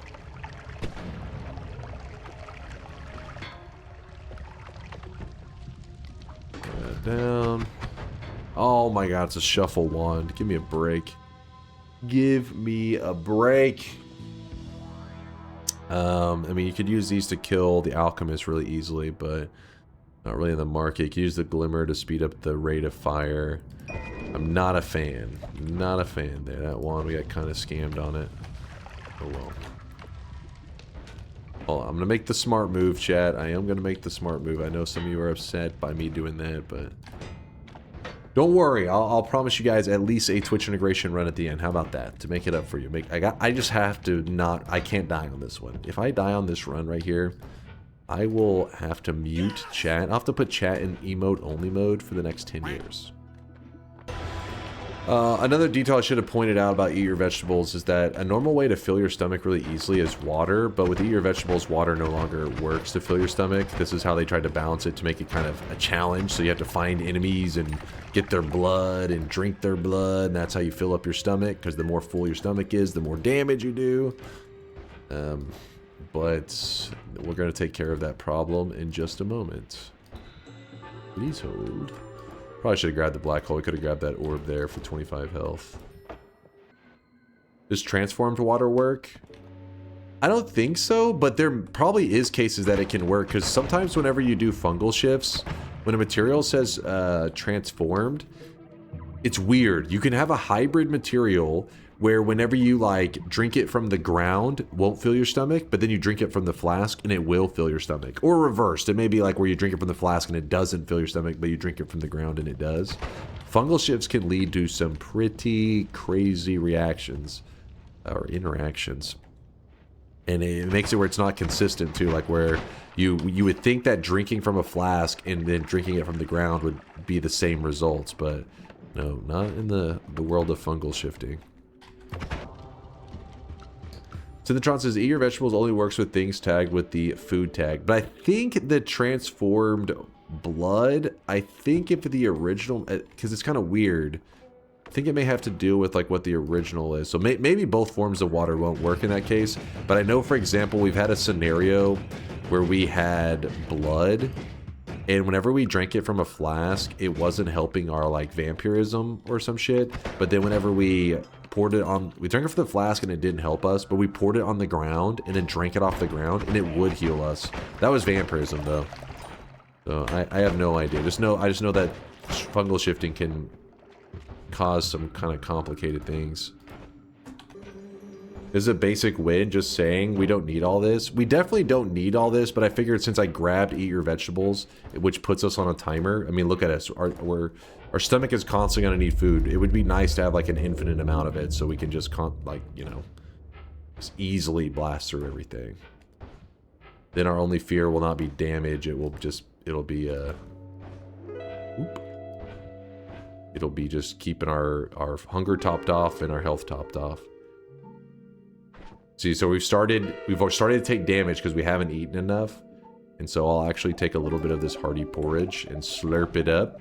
Down. Oh my god, it's a shuffle wand. Give me a break. Give me a break. I mean, you could use these to kill the alchemist really easily, but not really in the market. You can use the glimmer to speed up the rate of fire. I'm not a fan. Not a fan there. That wand, we got kind of scammed on it. Oh well. Hold on, I'm gonna make the smart move, chat. I am gonna make the smart move. I know some of you are upset by me doing that, but don't worry. I'll promise you guys at least a Twitch integration run at the end. How about that? To make it up for you. I just have to not... I can't die on this one. If I die on this run right here, I will have to mute chat. I'll have to put chat in emote only mode for the next 10 years. Another detail I should have pointed out about eat your vegetables is that a normal way to fill your stomach really easily is water, but with eat your vegetables, water no longer works to fill your stomach. This is how they tried to balance it to make it kind of a challenge, so you have to find enemies and get their blood and drink their blood, and that's how you fill up your stomach, because the more full your stomach is, the more damage you do. But we're going to take care of that problem in just a moment. Please hold. Probably should have grabbed the black hole. I could have grabbed that orb there for 25 health. Does transformed water work? I don't think so, but there probably is cases that it can work, because sometimes whenever you do fungal shifts, when a material says transformed, it's weird. You can have a hybrid material where whenever you like drink it from the ground, it won't fill your stomach, but then you drink it from the flask and it will fill your stomach. Or reversed. It may be like where you drink it from the flask and it doesn't fill your stomach, but you drink it from the ground and it does. Fungal shifts can lead to some pretty crazy reactions or interactions. And it makes it where it's not consistent too, like where you would think that drinking from a flask and then drinking it from the ground would be the same results, but no, not in the world of fungal shifting. Synthotron says, eat your vegetables only works with things tagged with the food tag. But I think the transformed blood, I think if the original, because it's kind of weird, I think it may have to do with like what the original is. So maybe both forms of water won't work in that case. But I know, for example, we've had a scenario where we had blood, and whenever we drank it from a flask, it wasn't helping our like vampirism or some shit. But then whenever we poured it on, we drank it from the flask and it didn't help us, but we poured it on the ground and then drank it off the ground and it would heal us. That was vampirism though. So I have no idea. I just know that fungal shifting can cause some kind of complicated things. This is a basic win, just saying we don't need all this. We definitely don't need all this, but I figured since I grabbed eat your vegetables, which puts us on a timer. I mean, look at us. Our stomach is constantly going to need food. It would be nice to have like an infinite amount of it so we can just just easily blast through everything. Then our only fear will not be damage. It'll be it'll be just keeping our hunger topped off and our health topped off. See, so we've started to take damage because we haven't eaten enough. And so I'll actually take a little bit of this hearty porridge and slurp it up.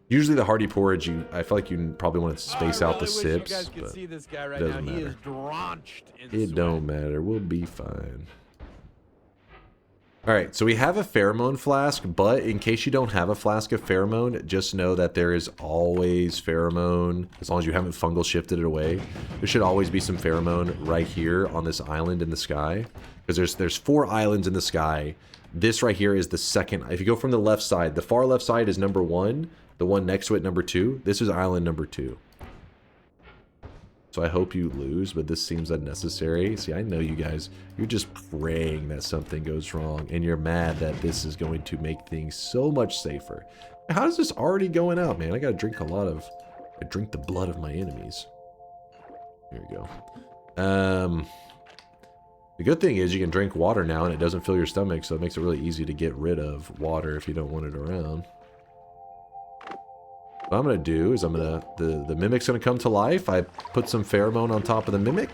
Usually the hearty porridge, I feel like you probably want to space out the sips. You guys can see this guy right doesn't now. He matter. is drenched in It sweat. don't matter. We'll be fine. Alright, so we have a pheromone flask, but in case you don't have a flask of pheromone, just know that there is always pheromone, as long as you haven't fungal shifted it away. There should always be some pheromone right here on this island in the sky, because there's 4 islands in the sky. This right here is the second. If you go from the left side, the far left side is number 1, the one next to it number 2. This is island number 2. So I hope you lose, but this seems unnecessary. See, I know you guys, you're just praying that something goes wrong, and you're mad that this is going to make things so much safer. How is this already going out, man? I gotta drink I drink the blood of my enemies. Here we go. The good thing is you can drink water now, and it doesn't fill your stomach, so it makes it really easy to get rid of water if you don't want it around. What I'm going to do is the mimic's going to come to life. I put some pheromone on top of the mimic.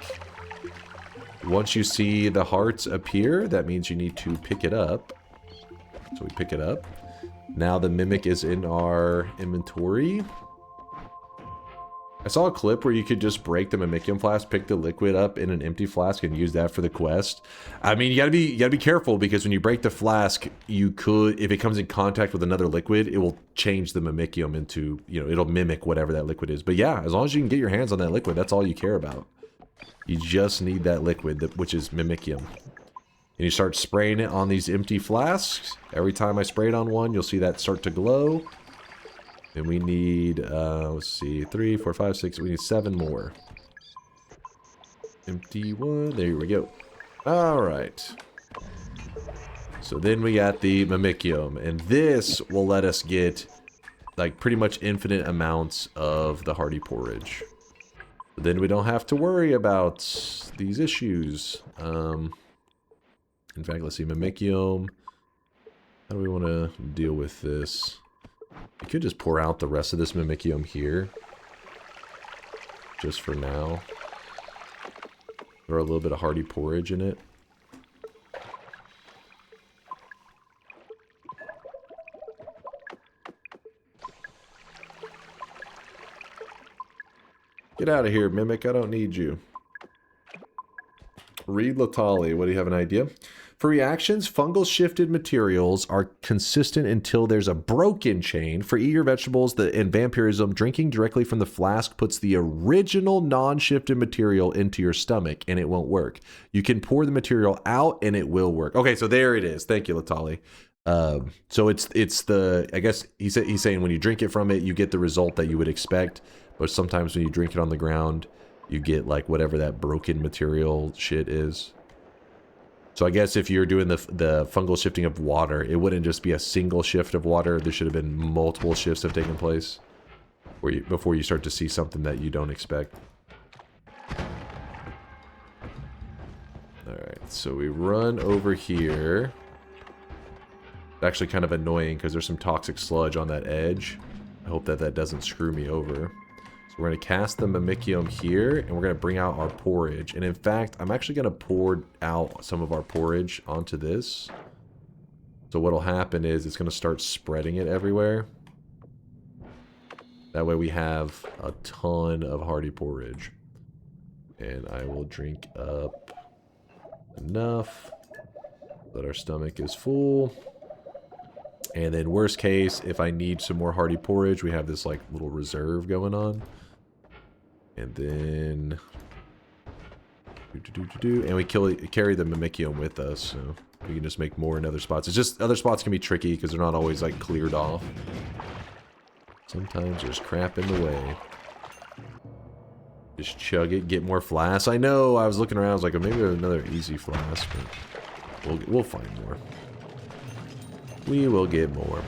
Once you see the hearts appear, that means you need to pick it up. So we pick it up. Now the mimic is in our inventory. I saw a clip where you could just break the mimicium flask, pick the liquid up in an empty flask, and use that for the quest. I mean, you gotta be careful, because when you break the flask, you could, if it comes in contact with another liquid, it will change the mimicium into, it'll mimic whatever that liquid is. But yeah, as long as you can get your hands on that liquid, that's all you care about. You just need that liquid, which is mimicium. And you start spraying it on these empty flasks. Every time I spray it on one, you'll see that start to glow. And we need, let's see, 3, 4, 5, 6, we need 7 more. Empty one, there we go. Alright. So then we got the mimicium, and this will let us get, like, pretty much infinite amounts of the hearty porridge. Then we don't have to worry about these issues. In fact, let's see, mimicium. How do we want to deal with this? We could just pour out the rest of this mimicium here. Just for now. Throw a little bit of hearty porridge in it. Get out of here, Mimic. I don't need you. Reed Latali, what do you have an idea? For reactions, fungal shifted materials are consistent until there's a broken chain. For eat your vegetables and vampirism, drinking directly from the flask puts the original non-shifted material into your stomach, and it won't work. You can pour the material out, and it will work. Okay, so there it is. Thank you, Latali. So it's the, I guess he's saying when you drink it from it, you get the result that you would expect. But sometimes when you drink it on the ground, you get like whatever that broken material shit is. So I guess if you're doing the fungal shifting of water, it wouldn't just be a single shift of water. There should have been multiple shifts have taken place before you start to see something that you don't expect. Alright, so we run over here. It's actually kind of annoying because there's some toxic sludge on that edge. I hope that doesn't screw me over. So we're going to cast the Mimicium here, and we're going to bring out our porridge. And in fact, I'm actually going to pour out some of our porridge onto this. So what'll happen is it's going to start spreading it everywhere. That way we have a ton of hearty porridge. And I will drink up enough that our stomach is full. And then worst case, if I need some more hearty porridge, we have this like little reserve going on. And then and we carry the Mimicium with us, so we can just make more in other spots. It's just other spots can be tricky because they're not always like cleared off. Sometimes there's crap in the way. Just chug it, get more flasks. I know I was looking around, I was like, oh, maybe another easy flask, but we'll find more. We will get more.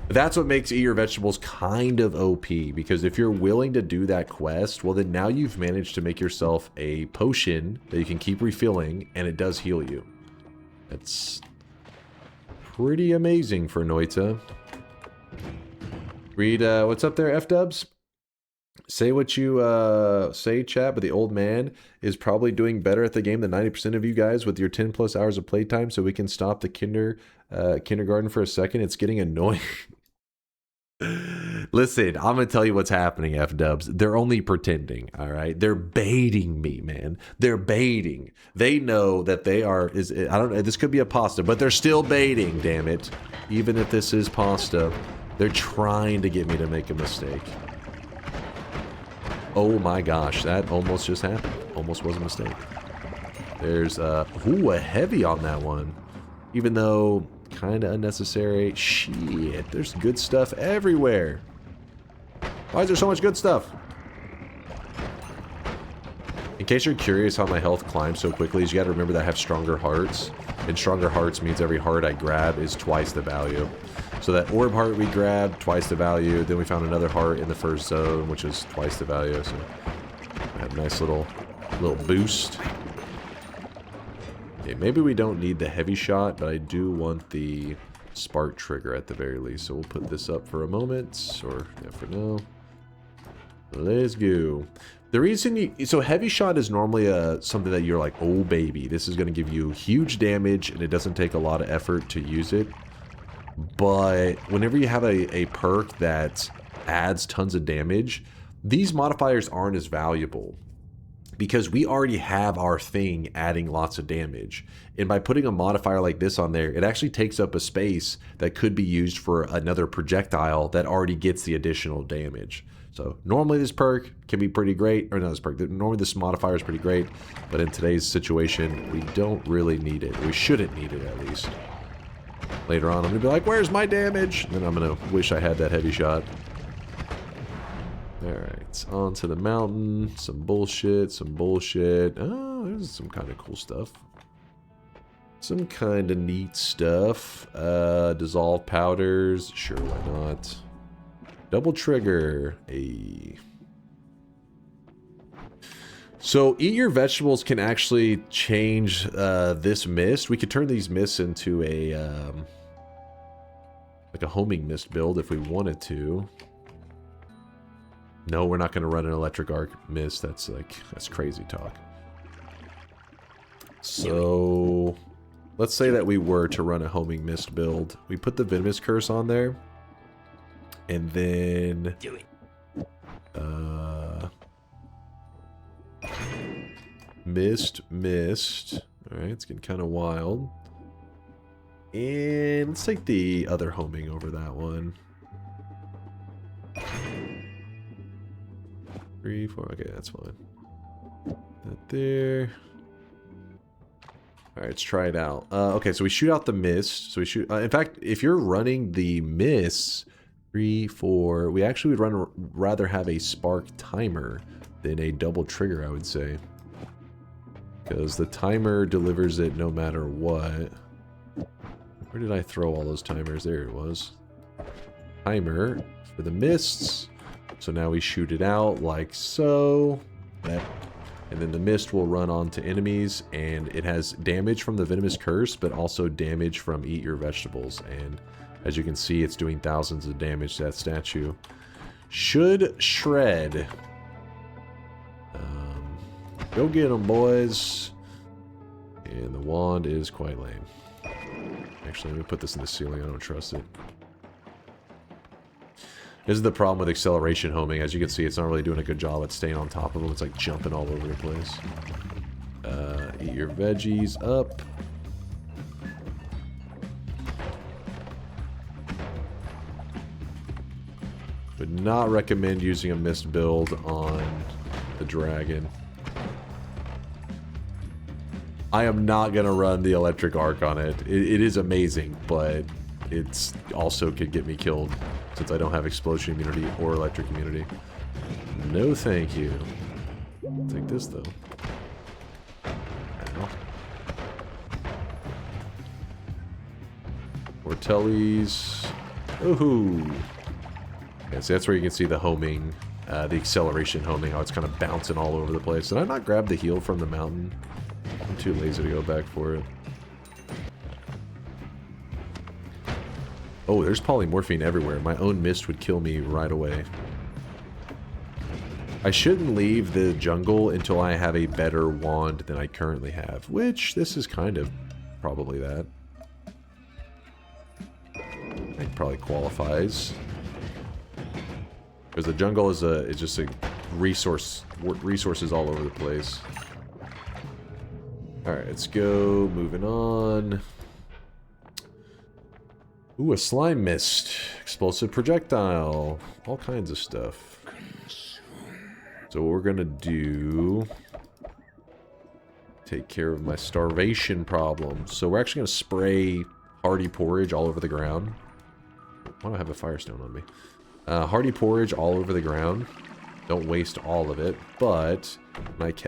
That's what makes Eat Your Vegetables kind of OP, because if you're willing to do that quest, well then now you've managed to make yourself a potion that you can keep refilling, and it does heal you. That's pretty amazing for Noita. Read, what's up there, F-dubs? Say what you say, chat, but the old man is probably doing better at the game than 90% of you guys with your 10 plus hours of playtime, so we can stop the kindergarten for a second. It's getting annoying. Listen, I'm gonna tell you what's happening, F-dubs. They're only pretending, all right? They're baiting me, man. They're baiting. They know that they are, I don't know, this could be a pasta, but they're still baiting, damn it. Even if this is pasta, they're trying to get me to make a mistake. Oh my gosh, that almost just happened. Almost was a mistake. There's, ooh, a heavy on that one. Even though, kind of unnecessary. Shit, there's good stuff everywhere. Why is there so much good stuff? In case you're curious how my health climbs so quickly, is you gotta remember that I have stronger hearts. And stronger hearts means every heart I grab is twice the value. So that orb heart we grabbed, twice the value. Then we found another heart in the first zone, which is twice the value. So I have a nice little boost. Okay, maybe we don't need the heavy shot, but I do want the spark trigger at the very least. So we'll put this up for a moment, or yeah, for now. Let's go. The reason so heavy shot is normally something that you're like, oh baby, this is going to give you huge damage and it doesn't take a lot of effort to use it. But whenever you have a perk that adds tons of damage, these modifiers aren't as valuable because we already have our thing adding lots of damage. And by putting a modifier like this on there, it actually takes up a space that could be used for another projectile that already gets the additional damage. So normally this perk can be pretty great, or not this perk, normally this modifier is pretty great, but in today's situation, we don't really need it. We shouldn't need it, at least. Later on, I'm going to be like, where's my damage? And then I'm going to wish I had that heavy shot. Alright, on to the mountain. Some bullshit, some bullshit. Oh, there's some kind of cool stuff. Some kind of neat stuff. Dissolved powders. Sure, why not? Double trigger. So Eat Your Vegetables can actually change this mist. We could turn these mists into a like a homing mist build if we wanted to. No, we're not going to run an electric arc mist. That's crazy talk. So let's say that we were to run a homing mist build. We put the venomous curse on there. And then mist. Alright, it's getting kind of wild. And let's take the other homing over that one. 3, 4, okay, that's fine. That there. All right, let's try it out. Okay, so we shoot out the mist. So we shoot. In fact, if you're running the mists, 3, 4, we actually would rather have a spark timer than a double trigger, I would say, because the timer delivers it no matter what. Where did I throw all those timers? There it was. Timer for the mists. So now we shoot it out like so. And then the mist will run onto enemies, and it has damage from the venomous curse, but also damage from eat your vegetables. And as you can see, it's doing thousands of damage to that statue. Should shred. Go get them, boys. And the wand is quite lame. Actually, let me put this in the ceiling. I don't trust it. This is the problem with acceleration homing. As you can see, it's not really doing a good job at staying on top of them. It's like jumping all over the place. Eat your veggies up. Would not recommend using a mist build on the dragon. I am not going to run the electric arc on it. It is amazing, but it's also could get me killed since I don't have explosion immunity or electric immunity. No thank you. I'll take this though. Ow. Ortellis. Ooh. Yeah, so that's where you can see the homing, the acceleration homing, how it's kind of bouncing all over the place. Did I not grab the heal from the mountain? I'm too lazy to go back for it. Oh, there's polymorphine everywhere. My own mist would kill me right away. I shouldn't leave the jungle until I have a better wand than I currently have, which this is kind of probably that. It probably qualifies. Because the jungle is just a resources all over the place. Alright, let's go. Moving on. Ooh, a slime mist. Explosive projectile. All kinds of stuff. So what we're gonna do... take care of my starvation problem. So we're actually gonna spray hardy porridge all over the ground. Why do I have a firestone on me? Hardy porridge all over the ground. Don't waste all of it, but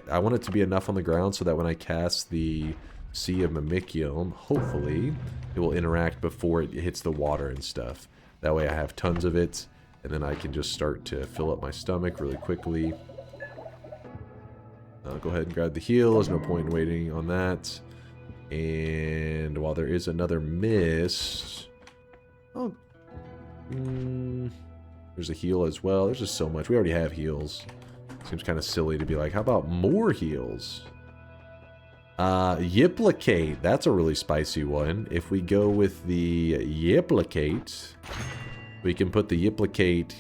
I want it to be enough on the ground so that when I cast the Sea of Mimicium, hopefully it will interact before it hits the water and stuff. That way I have tons of it, and then I can just start to fill up my stomach really quickly. I'll go ahead and grab the heal. There's no point in waiting on that. And while there is another mist... Oh... there's a heal as well. There's just so much. We already have heals. Seems kind of silly to be like, how about more heals? Yiplicate. That's a really spicy one. If we go with the Yiplicate, we can put the Yiplicate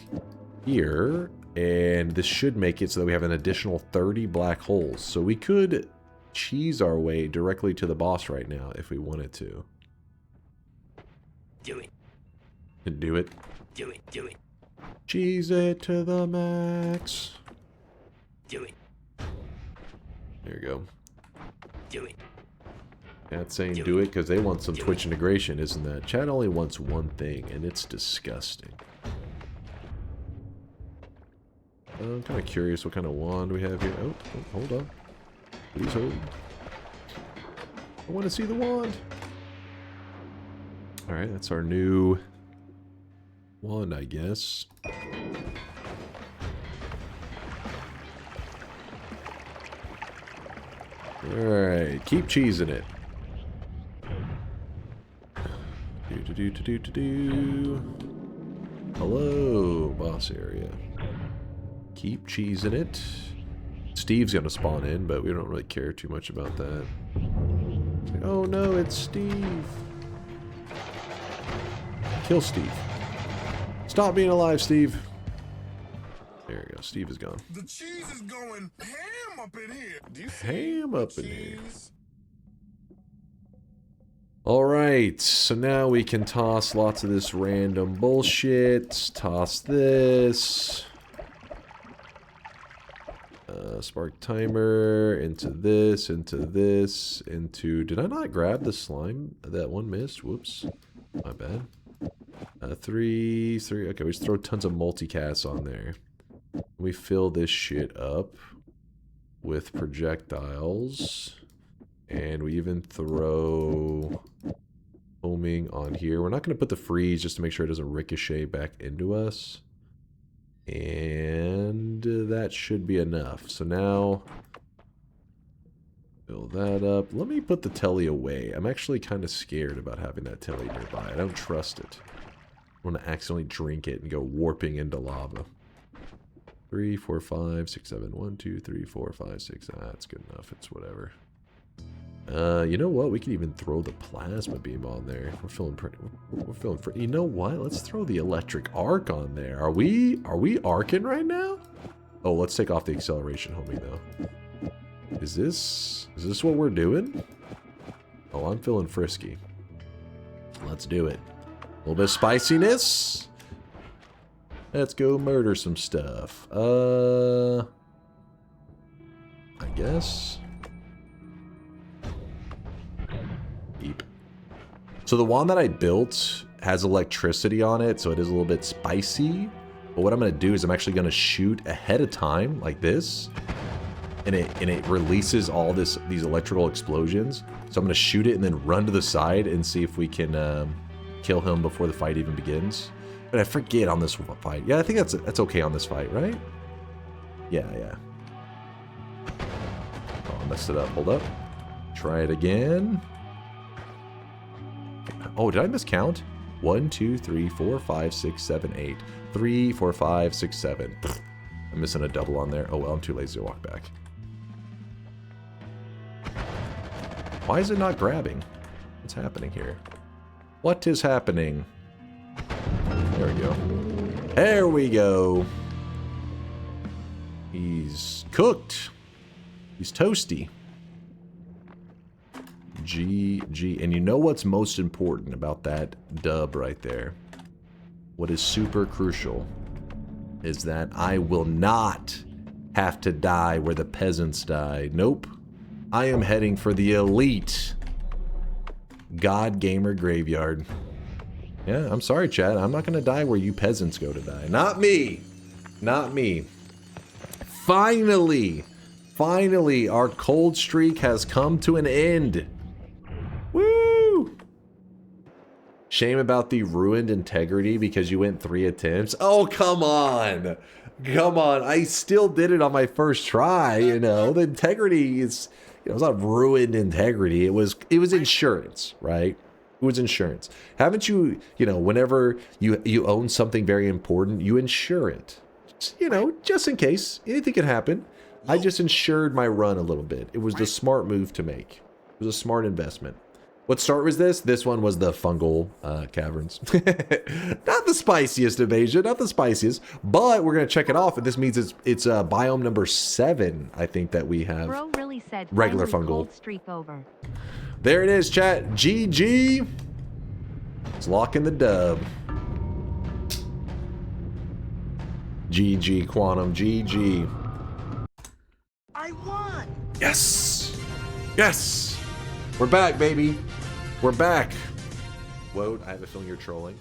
here, and this should make it so that we have an additional 30 black holes. So we could cheese our way directly to the boss right now if we wanted to. Do it. Do it. Do it. Do it. Cheese it to the max. Do it. There you go. Do it. Chat's saying do it because they want some Twitch integration, isn't that? Chat only wants one thing, and it's disgusting. I'm kind of curious what kind of wand we have here. Oh, hold on. Please hold. I want to see the wand. Alright, that's our new wand, I guess. Alright, keep cheesing it. Hello, boss area. Keep cheesing it. Steve's gonna spawn in, but we don't really care too much about that. Oh no, it's Steve. Kill Steve. Stop being alive, Steve. There you go. Steve is gone. The cheese is going ham up in here. Do you Ham up in here. Alright, so now we can toss lots of this random bullshit. Toss this. Spark timer, into this, into... Did I not grab the slime? That one missed. Whoops. My bad. 3. Okay, we just throw tons of multicasts on there. We fill this shit up with projectiles. And we even throw homing on here. We're not going to put the freeze just to make sure it doesn't ricochet back into us. And that should be enough. So now, fill that up. Let me put the telly away. I'm actually kind of scared about having that telly nearby. I don't trust it. I want to accidentally drink it and go warping into lava. 3, 4, 5, 6, 7. 1, 2, 3, 4, 5, 6. That's good enough. It's whatever. You know what? We could even throw the plasma beam on there. We're feeling pretty. We're feeling pretty. You know what? Let's throw the electric arc on there. Are we arcing right now? Oh, let's take off the acceleration homing though. Is this what we're doing? Oh, I'm feeling frisky. Let's do it. A little bit of spiciness. Let's go murder some stuff. I guess. Beep. So the one that I built has electricity on it, so it is a little bit spicy. But what I'm going to do is I'm actually going to shoot ahead of time like this. And it releases all these electrical explosions. So I'm going to shoot it and then run to the side and see if we can kill him before the fight even begins. But I forget on this fight. Yeah, I think that's okay on this fight, right? Yeah. Oh, I messed it up. Hold up. Try it again. Oh, did I miscount? 1, 2, 3, 4, 5, 6, 7, 8. 3, 4, 5, 6, 7. I'm missing a double on there. Oh, well, I'm too lazy to walk back. Why is it not grabbing? What's happening here? What is happening? There we go. There we go. He's cooked. He's toasty. GG. And you know what's most important about that dub right there? What is super crucial is that I will not have to die where the peasants die. Nope. I am heading for the elite God Gamer Graveyard. Yeah, I'm sorry, Chad. I'm not going to die where you peasants go to die. Not me. Not me. Finally, our cold streak has come to an end. Woo! Shame about the ruined integrity because you went 3 attempts. Oh, come on. Come on. I still did it on my first try, you know. The integrity is, you know, it's not ruined integrity. It was insurance, right? It was insurance. Haven't you, you know, whenever you own something very important, you insure it. Just, you know, just in case anything could happen. I just insured my run a little bit. It was the smart move to make. It was a smart investment. What start was this? This one was the fungal caverns. Not the spiciest invasion, not the spiciest, but we're gonna check it off, and this means it's biome number 7, I think, that we have. Bro really said regular finally fungal. cold streak over. There it is, chat. GG. It's locking the dub. GG, Quantum. GG. I won! Yes! Yes! We're back, baby. We're back. Whoa, I have a feeling you're trolling.